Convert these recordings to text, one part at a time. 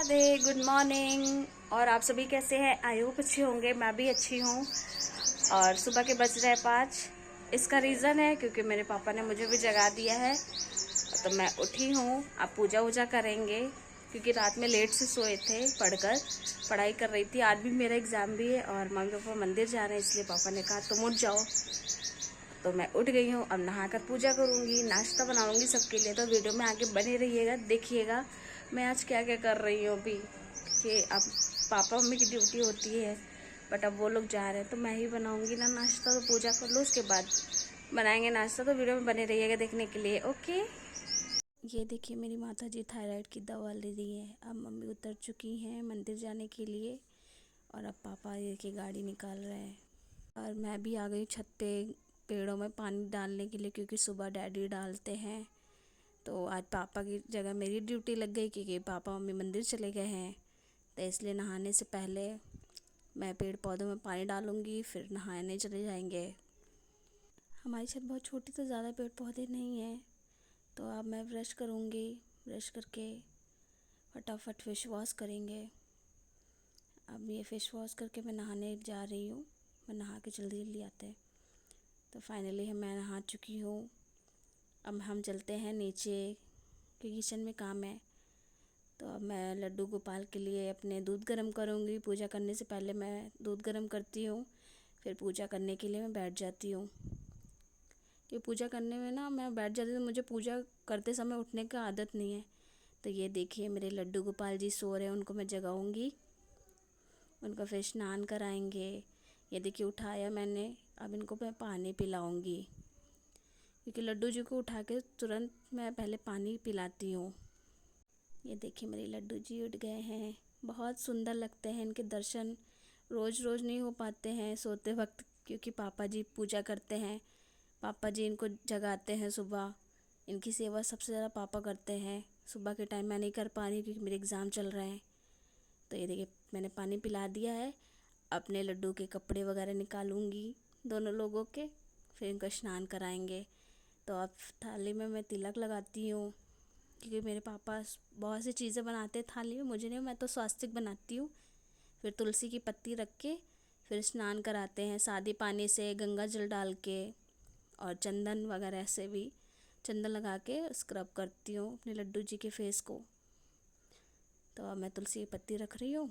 Radhe, good morning. और आप सभी कैसे हैं? आई होप अच्छे होंगे। मैं भी अच्छी हूँ। और सुबह के बज रहे हैं 5। इसका रीज़न है क्योंकि मेरे पापा ने मुझे भी जगा दिया है, तो मैं उठी हूँ। अब पूजा वूजा करेंगे क्योंकि रात में लेट से सोए थे, पढ़ाई कर रही थी। आज भी मेरा एग्ज़ाम भी है और मम्मी पापा मंदिर जा रहे हैं, इसलिए पापा ने कहा तुम उठ जाओ। तो मैं उठ गई हूँ। अब नहाकर पूजा करूँगी, नाश्ता बनाऊँगी सबके लिए। तो वीडियो में आगे बने रहिएगा, देखिएगा मैं आज क्या क्या कर रही हूँ। अभी कि अब पापा मम्मी की ड्यूटी होती है, बट अब वो लोग जा रहे हैं तो मैं ही बनाऊँगी ना नाश्ता। तो पूजा कर लो, उसके बाद बनाएंगे नाश्ता। तो वीडियो में बने रहिएगा देखने के लिए। ओके। ये देखिए मेरी माता जी थायराइड की दवा ले रही है। अब मम्मी उतर चुकी हैं मंदिर जाने के लिए और अब पापा ये की गाड़ी निकाल रहे हैं। और मैं भी आ गई छत पे पेड़ों में पानी डालने के लिए, क्योंकि सुबह डैडी डालते हैं। तो आज पापा की जगह मेरी ड्यूटी लग गई क्योंकि पापा मम्मी मंदिर चले गए हैं। तो इसलिए नहाने से पहले मैं पेड़ पौधों में पानी डालूँगी, फिर नहाने चले जाएंगे। हमारी छत बहुत छोटी, तो ज़्यादा पेड़ पौधे नहीं हैं। तो अब मैं ब्रश करूँगी, ब्रश करके फटाफट फेस वॉश करेंगे। अब ये फेस वॉश करके मैं नहाने जा रही हूँ। मैं नहा के जल्दी जल्दी आते हैं। तो फाइनली मैं नहा चुकी हूँ। अब हम चलते हैं नीचे क्योंकि किचन में काम है। तो अब मैं लड्डू गोपाल के लिए अपने दूध गर्म करूँगी। पूजा करने से पहले मैं दूध गर्म करती हूँ, फिर पूजा करने के लिए मैं बैठ जाती हूँ। कि पूजा करने में ना मैं बैठ जाती हूँ, तो मुझे पूजा करते समय उठने का आदत नहीं है। तो ये देखिए मेरे लड्डू गोपाल जी सो रहे हैं, उनको मैं जगाऊँगी, उनका फिर स्नान कराएंगे। ये देखिए उठाया मैंने, अब इनको मैं पानी पिलाऊँगी क्योंकि लड्डू जी को उठा के तुरंत मैं पहले पानी पिलाती हूँ। ये देखिए मेरे लड्डू जी उठ गए हैं। बहुत सुंदर लगते हैं इनके दर्शन। रोज़ रोज़ नहीं हो पाते हैं सोते वक्त, क्योंकि पापा जी पूजा करते हैं। पापा जी इनको जगाते हैं सुबह। इनकी सेवा सबसे ज़्यादा पापा करते हैं। सुबह के टाइम मैं नहीं कर पा रही क्योंकि मेरे एग्ज़ाम चल रहे हैं। तो ये देखिए मैंने पानी पिला दिया है। अपने लड्डू के कपड़े वगैरह निकालूंगी दोनों लोगों के, फिर इनको स्नान कराएंगे। तो अब थाली में मैं तिलक लगाती हूँ क्योंकि मेरे पापा बहुत सी चीज़ें बनाते हैं थाली में, मुझे नहीं, मैं तो स्वास्तिक बनाती हूँ। फिर तुलसी की पत्ती रख के फिर स्नान कराते हैं सादे पानी से, गंगा जल डाल के, और चंदन वगैरह से भी चंदन लगा के स्क्रब करती हूँ अपने लड्डू जी के फेस को। तो अब मैं तुलसी की पत्ती रख रही हूँ,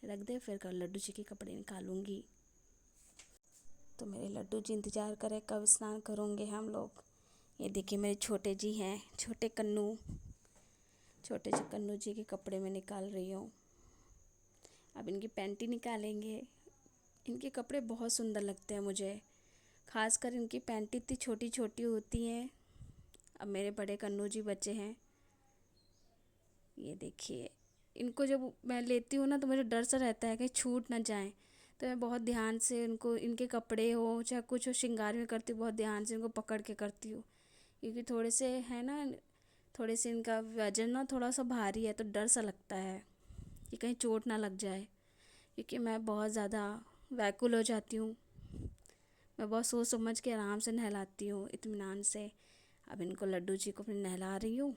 रख दे, फिर कर लड्डू जी के कपड़े निकालूंगी। तो मेरे लड्डू जी इंतज़ार करें कब स्नान करूँगे हम लोग। ये देखिए मेरे छोटे जी हैं, छोटे से कन्नू जी के कपड़े में निकाल रही हूँ। अब इनकी पैंटी निकालेंगे। इनके कपड़े बहुत सुंदर लगते हैं मुझे, खासकर इनकी पैंटी इतनी छोटी छोटी होती हैं। अब मेरे बड़े कन्नू जी बच्चे हैं। ये देखिए इनको जब मैं लेती हूँ ना, तो मुझे डर सा रहता है कि छूट ना जाएं। तो मैं बहुत ध्यान से इनको, इनके कपड़े हो चाहे कुछ हो, श्रृंगार में करती हूँ, बहुत ध्यान से इनको पकड़ के करती हूँ। क्योंकि थोड़े से है ना, थोड़े से इनका वजन ना थोड़ा सा भारी है, तो डर सा लगता है कि कहीं चोट ना लग जाए। क्योंकि मैं बहुत ज़्यादा व्याकुल हो जाती हूँ। मैं बहुत सोच समझ के आराम से नहलाती हूँ, इत्मीनान से। अब इनको लड्डू जी को अपने नहला रही हूँ,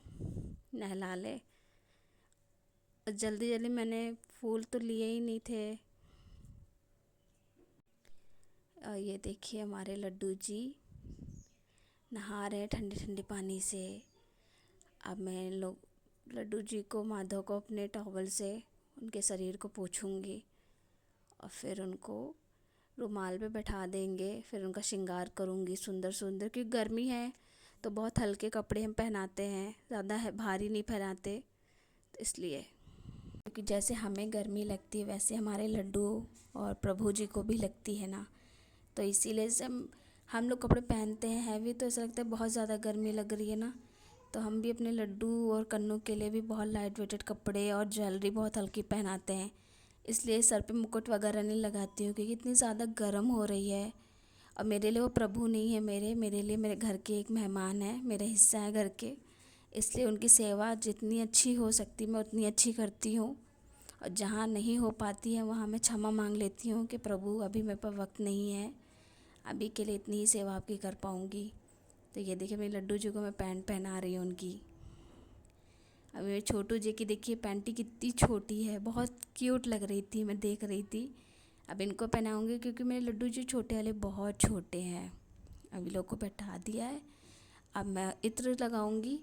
नहला ले। जल्दी जल्दी मैंने फूल तो लिए ही नहीं थे। ये देखिए हमारे लड्डू जी नहा रहे हैं ठंडे ठंडे पानी से। अब मैं लोग लड्डू जी को, माधव को अपने टॉवल से उनके शरीर को पोंछूंगी और फिर उनको रुमाल पे बैठा देंगे। फिर उनका श्रृंगार करूँगी सुंदर सुंदर, क्योंकि गर्मी है तो बहुत हल्के कपड़े हम पहनाते हैं, ज़्यादा भारी नहीं पहनाते। तो इसलिए, क्योंकि जैसे हमें गर्मी लगती है वैसे हमारे लड्डू और प्रभु जी को भी लगती है ना। तो इसीलिए से हम लोग कपड़े पहनते हैं हैवी, तो ऐसा लगता है बहुत ज़्यादा गर्मी लग रही है ना। तो हम भी अपने लड्डू और कन्नू के लिए भी बहुत लाइट वेटेड कपड़े और ज्वेलरी बहुत हल्की पहनाते हैं। इसलिए सर पे मुकुट वगैरह नहीं लगाती हूँ क्योंकि इतनी ज़्यादा गर्म हो रही है। और मेरे लिए वो प्रभु नहीं है, मेरे लिए मेरे घर के एक मेहमान है, मेरे हिस्सा है घर के। इसलिए उनकी सेवा जितनी अच्छी हो सकती मैं उतनी अच्छी करती हूँ। और जहाँ नहीं हो पाती है वहाँ मैं क्षमा मांग लेती हूँ कि प्रभु अभी मेरे पास वक्त नहीं है, अभी के लिए इतनी ही सेवा आपकी कर पाऊँगी। तो ये देखिए मेरे लड्डू जी को मैं पैंट पहना रही हूँ उनकी। अब मेरे छोटू जी की देखिए पैंटी कितनी छोटी है, बहुत क्यूट लग रही थी, मैं देख रही थी। अब इनको पहनाऊँगी क्योंकि मेरे लड्डू जी छोटे वाले बहुत छोटे हैं। अभी लोग को बैठा दिया है। अब मैं इत्र लगाऊंगी।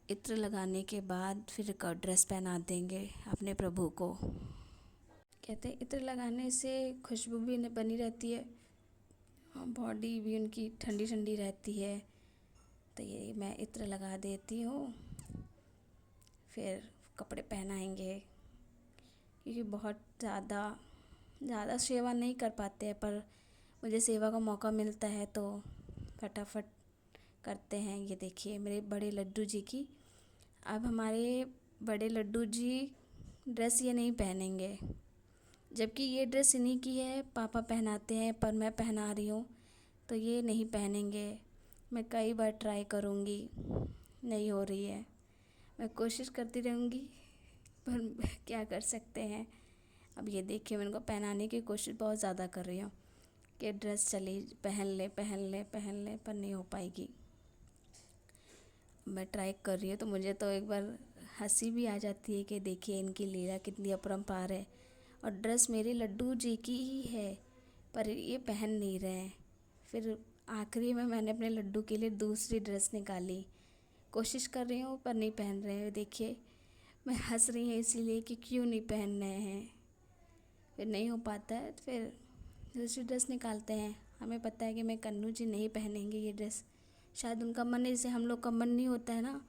इत्र लगाने के बाद फिर एक ड्रेस पहना देंगे अपने प्रभु को। कहते हैं इत्र लगाने से खुशबू भी बनी रहती है, बॉडी भी उनकी ठंडी ठंडी रहती है। तो ये मैं इत्र लगा देती हूँ, फिर कपड़े पहनाएंगे। क्योंकि बहुत ज़्यादा सेवा नहीं कर पाते हैं, पर मुझे सेवा का मौका मिलता है तो फटाफट करते हैं। ये देखिए मेरे बड़े लड्डू जी की। अब हमारे बड़े लड्डू जी ड्रेस ये नहीं पहनेंगे, जबकि ये ड्रेस इन्हीं की है, पापा पहनाते हैं पर मैं पहना रही हूँ, तो ये नहीं पहनेंगे। मैं कई बार ट्राई करूँगी, नहीं हो रही है। मैं कोशिश करती रहूँगी, पर क्या कर सकते हैं। अब ये देखिए मैं इनको पहनाने की कोशिश बहुत ज़्यादा कर रही हूँ कि ड्रेस चली पहन ले पहन ले पहन ले, पर नहीं हो पाएगी। मैं ट्राई कर रही हूँ तो मुझे तो एक बार हंसी भी आ जाती है कि देखिए इनकी लीला कितनी अपरंपार है। और ड्रेस मेरे लड्डू जी की ही है, पर ये पहन नहीं रहे हैं। फिर आखिरी में मैंने अपने लड्डू के लिए दूसरी ड्रेस निकाली, कोशिश कर रही हूँ पर नहीं पहन रहे हैं। देखिए मैं हंस रही हूँ इसीलिए कि क्यों नहीं पहन रहे हैं। फिर नहीं हो पाता है, फिर दूसरी ड्रेस निकालते हैं। हमें पता है कि मैं कन्नू जी नहीं पहनेंगे ये ड्रेस, शायद उनका मन है, जैसे हम लोग का मन नहीं होता है ना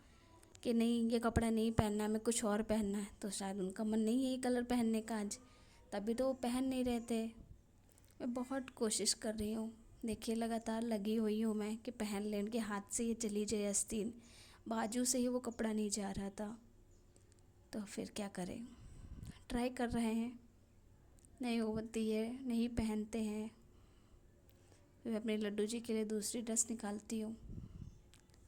कि नहीं ये कपड़ा नहीं पहनना है, हमें कुछ और पहनना है, तो शायद उनका मन नहीं है ये कलर पहनने का आज, तभी तो वो पहन नहीं रहे थे। मैं बहुत कोशिश कर रही हूँ, देखिए लगातार लगी हुई हूँ मैं कि पहन लें। उनके हाथ से ये चली जाए आस्तीन, बाजू से ही वो कपड़ा नहीं जा रहा था, तो फिर क्या करें। ट्राई कर रहे हैं, नहीं होती है, नहीं पहनते हैं। फिर अपने लड्डू जी के लिए दूसरी ड्रेस निकालती हूँ।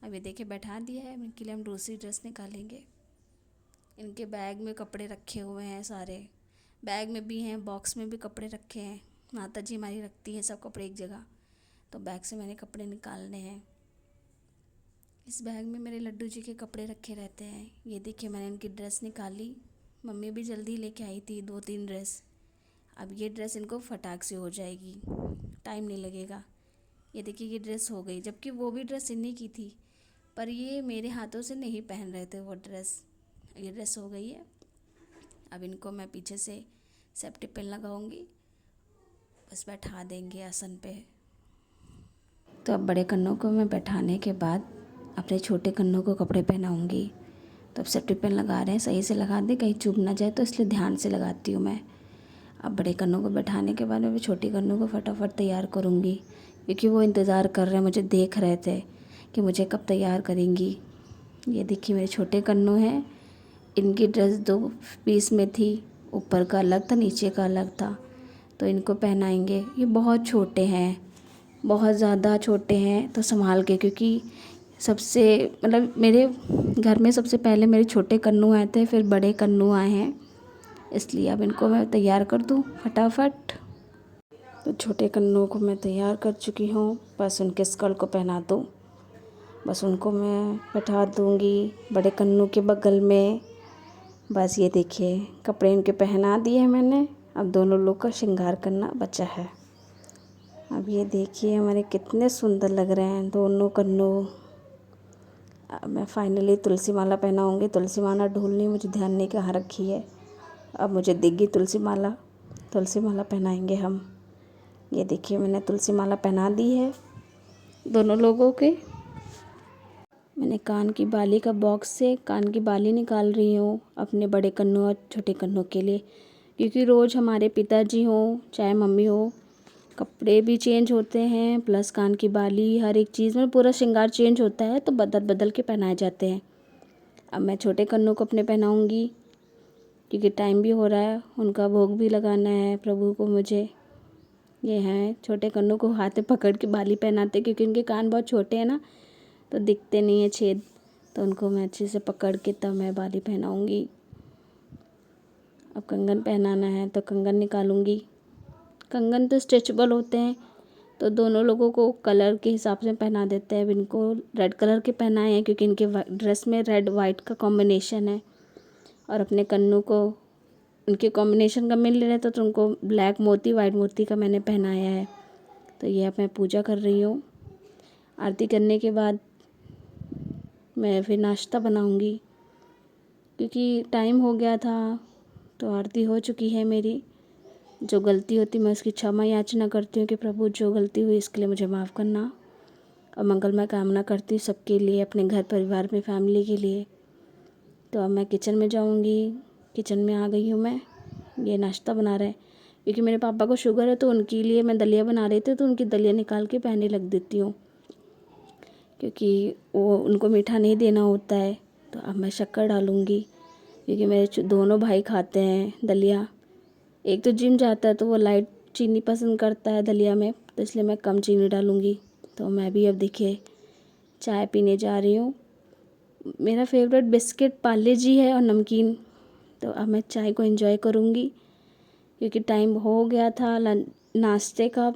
अभी देखिए बैठा दिया है, इनके लिए हम दूसरी ड्रेस निकालेंगे। इनके बैग में कपड़े रखे हुए हैं सारे, बैग में भी हैं, बॉक्स में भी कपड़े रखे हैं। माता जी हमारी रखती हैं सब कपड़े एक जगह, तो बैग से मैंने कपड़े निकालने हैं। इस बैग में मेरे लड्डू जी के कपड़े रखे रहते हैं। ये देखिए मैंने इनकी ड्रेस निकाली, मम्मी भी जल्दी लेके आई थी 2-3 ड्रेस। अब ये ड्रेस इनको फटाक से हो जाएगी, टाइम नहीं लगेगा। ये देखिए ये ड्रेस हो गई, जबकि वो भी ड्रेस इन्हीं की थी, पर ये मेरे हाथों से नहीं पहन रहे थे वो ड्रेस। ये ड्रेस हो गई है। अब इनको मैं पीछे से सेफ्टी पिन लगाऊंगी, बस बैठा देंगे आसन पे। तो अब बड़े कन्नों को मैं बैठाने के बाद अपने छोटे कन्नों को कपड़े पहनाऊंगी। तो अब सेफ्टी पिन लगा रहे हैं, सही से लगा दे, कहीं चुभ ना जाए, तो इसलिए ध्यान से लगाती हूँ मैं। अब बड़े कन्नों को बैठाने के बाद मैं भी छोटी कन्नों को फटाफट तैयार करूँगी, क्योंकि वो इंतज़ार कर रहे हैं, मुझे देख रहे थे कि मुझे कब तैयार करेंगी। ये देखिए मेरे छोटे कन्नू हैं, इनकी ड्रेस 2 पीस में थी, ऊपर का अलग था नीचे का अलग था, तो इनको पहनाएंगे। ये बहुत छोटे हैं, बहुत ज़्यादा छोटे हैं, तो संभाल के, क्योंकि सबसे मतलब मेरे घर में सबसे पहले मेरे छोटे कन्नू आए थे, फिर बड़े कन्नू आए हैं, इसलिए अब इनको मैं तैयार कर दूँ फटाफट। तो छोटे कन्नू को मैं तैयार कर चुकी हूँ, बस उनके स्कर्ट को पहना दूँ, बस उनको मैं बैठा दूँगी बड़े कन्नू के बगल में। बस ये देखिए कपड़े इनके पहना दिए हैं मैंने, अब दोनों लोग का श्रृंगार करना बचा है। अब ये देखिए हमारे कितने सुंदर लग रहे हैं दोनों कन्नू। अब मैं फाइनली तुलसी माला पहनाऊँगी। तुलसी माला ढूंढनी मुझे ध्यान नहीं कहाँ रखी है, अब मुझे दिख गई तुलसी माला पहनाएंगे हम। ये देखिए मैंने तुलसी माला पहना दी है दोनों लोगों के। मैंने कान की बाली का बॉक्स से कान की बाली निकाल रही हूँ अपने बड़े कन्नू और छोटे कन्नू के लिए, क्योंकि रोज़ हमारे पिताजी हों चाहे मम्मी हो, कपड़े भी चेंज होते हैं, प्लस कान की बाली, हर एक चीज़ में पूरा श्रृंगार चेंज होता है, तो बदल बदल के पहनाए जाते हैं। अब मैं छोटे कन्नू को अपने पहनाऊँगी, क्योंकि टाइम भी हो रहा है, उनका भोग भी लगाना है प्रभु को मुझे। ये हैं छोटे कन्नू को हाथ में पकड़ के बाली पहनाते, क्योंकि उनके कान बहुत छोटे हैं ना, तो दिखते नहीं है छेद, तो उनको मैं अच्छे से पकड़ के तब मैं बाली पहनाऊँगी। अब कंगन पहनाना है तो कंगन निकालूँगी। कंगन तो स्ट्रेचेबल होते हैं, तो दोनों लोगों को कलर के हिसाब से पहना देते हैं। अब इनको रेड कलर के पहनाए हैं क्योंकि इनके ड्रेस में रेड वाइट का कॉम्बिनेशन है, और अपने कन्नू को उनके कॉम्बिनेशन का मिल रहा था तो उनको ब्लैक मोती वाइट मोती का मैंने पहनाया है। तो ये अब मैं पूजा कर रही हूँ। आरती करने के बाद मैं फिर नाश्ता बनाऊँगी क्योंकि टाइम हो गया था। तो आरती हो चुकी है मेरी। जो गलती होती मैं उसकी क्षमा याचना करती हूँ कि प्रभु जो गलती हुई इसके लिए मुझे माफ़ करना, और मंगलमय कामना करती हूँ सबके लिए, अपने घर परिवार में फैमिली के लिए। तो अब मैं किचन में जाऊँगी। किचन में आ गई हूँ मैं। ये नाश्ता बना रहे हैं क्योंकि मेरे पापा को शुगर है, तो उनके लिए मैं दलिया बना रही थी, तो उनकी दलिया निकाल के पहने लग देती हूँ क्योंकि वो उनको मीठा नहीं देना होता है। तो अब मैं शक्कर डालूँगी क्योंकि मेरे दोनों भाई खाते हैं दलिया। एक तो जिम जाता है तो वो लाइट चीनी पसंद करता है दलिया में, तो इसलिए मैं कम चीनी डालूँगी। तो मैं भी अब देखिए चाय पीने जा रही हूँ। मेरा फेवरेट बिस्किट पार्ले जी है और नमकीन। तो अब मैं चाय को एंजॉय करूँगी क्योंकि टाइम हो गया था नाश्ते का।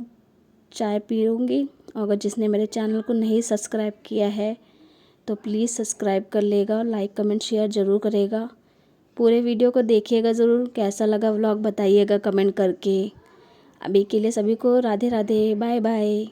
चाय पीऊँगी। और अगर जिसने मेरे चैनल को नहीं सब्सक्राइब किया है तो प्लीज़ सब्सक्राइब कर लेगा, लाइक कमेंट शेयर ज़रूर करेगा। पूरे वीडियो को देखिएगा ज़रूर। कैसा लगा व्लॉग बताइएगा कमेंट करके। अभी के लिए सभी को राधे राधे, बाय बाय।